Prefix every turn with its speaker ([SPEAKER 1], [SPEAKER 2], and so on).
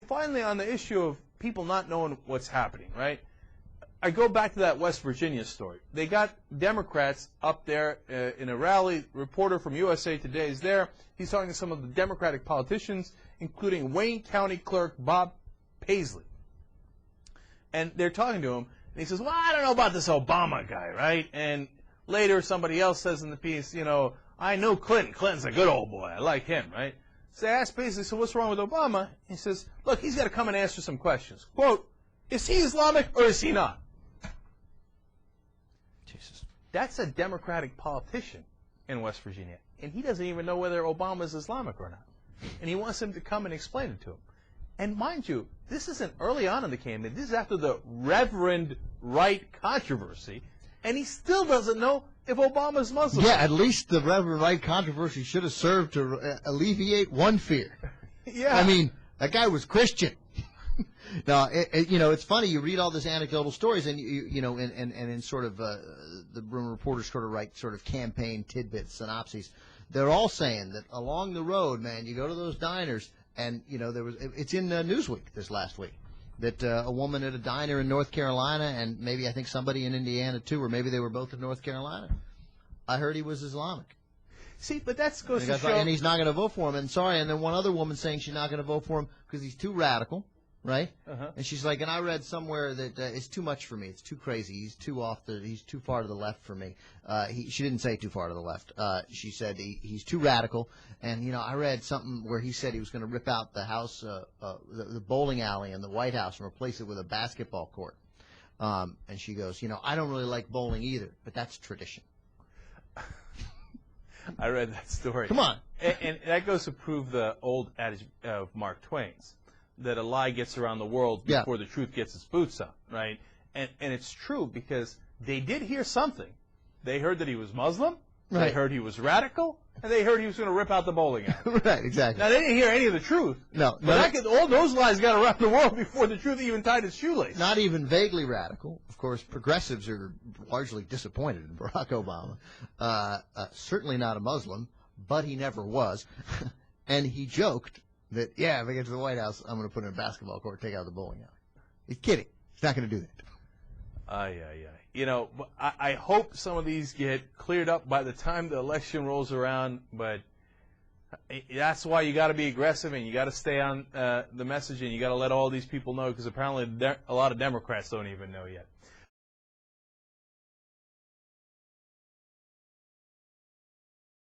[SPEAKER 1] finally, on the issue of people not knowing what's happening, right? I go back to that West Virginia story. They got Democrats up there in a rally. Reporter from USA Today is there. He's talking to some of the Democratic politicians, including Wayne County Clerk Bob Paisley. And they're talking to him, and he says, well, I don't know about this Obama guy, right? And later somebody else says in the piece, you know, I know Clinton. Clinton's a good old boy. I like him, right? So I asked Paisley, so what's wrong with Obama? He says, look, he's got to come and answer some questions. Quote, is he Islamic or is he not?
[SPEAKER 2] Jesus.
[SPEAKER 1] That's a Democratic politician in West Virginia, and he doesn't even know whether Obama is Islamic or not. And he wants him to come and explain it to him. And mind you, this isn't early on in the campaign. This is after the Reverend Wright controversy, and he still doesn't know if Obama is Muslim.
[SPEAKER 2] Yeah, at least the Reverend Wright controversy should have served to alleviate one fear.
[SPEAKER 1] Yeah.
[SPEAKER 2] I mean, that guy was Christian. Now, you know, it's funny. You read all these anecdotal stories, and you know, and in sort of the reporters sort of write sort of campaign tidbits, synopses. They're all saying that along the road, man, you go to those diners, and you know, it's in Newsweek this last week that a woman at a diner in North Carolina, and maybe I think somebody in Indiana too, or maybe they were both in North Carolina. I heard he was Islamic.
[SPEAKER 1] See, but that goes to show.
[SPEAKER 2] And he's not going to vote for him. And sorry, and then one other woman saying she's not going to vote for him because he's too radical. Right? And she's like, and I read somewhere that it's too much for me. It's too crazy. He's too far to the left for me. She didn't say too far to the left. She said he's too radical. And, you know, I read something where he said he was going to rip out the house, the bowling alley in the White House and replace it with a basketball court. And she goes, you know, I don't really like bowling either, but that's tradition.
[SPEAKER 1] I read that story.
[SPEAKER 2] Come on.
[SPEAKER 1] And that goes to prove the old adage of Mark Twain's, that a lie gets around the world before the truth gets its boots on, right? And it's true because they did hear something. They heard that he was Muslim, they heard he was radical, and they heard he was going to rip out the bowling alley.
[SPEAKER 2] Right, exactly.
[SPEAKER 1] Now, they didn't hear any of the truth.
[SPEAKER 2] No.
[SPEAKER 1] But all those lies got around the world before the truth even tied its shoelace.
[SPEAKER 2] Not even vaguely radical. Of course, progressives are largely disappointed in Barack Obama. Certainly not a Muslim, but he never was. And he joked that, yeah, if I get to the White House, I'm going to put in a basketball court, take out the bowling alley. He's kidding. He's not going to do that.
[SPEAKER 1] You know, I hope some of these get cleared up by the time the election rolls around, but that's why you got to be aggressive and you got to stay on the message and you got to let all these people know, because apparently a lot of Democrats don't even know yet.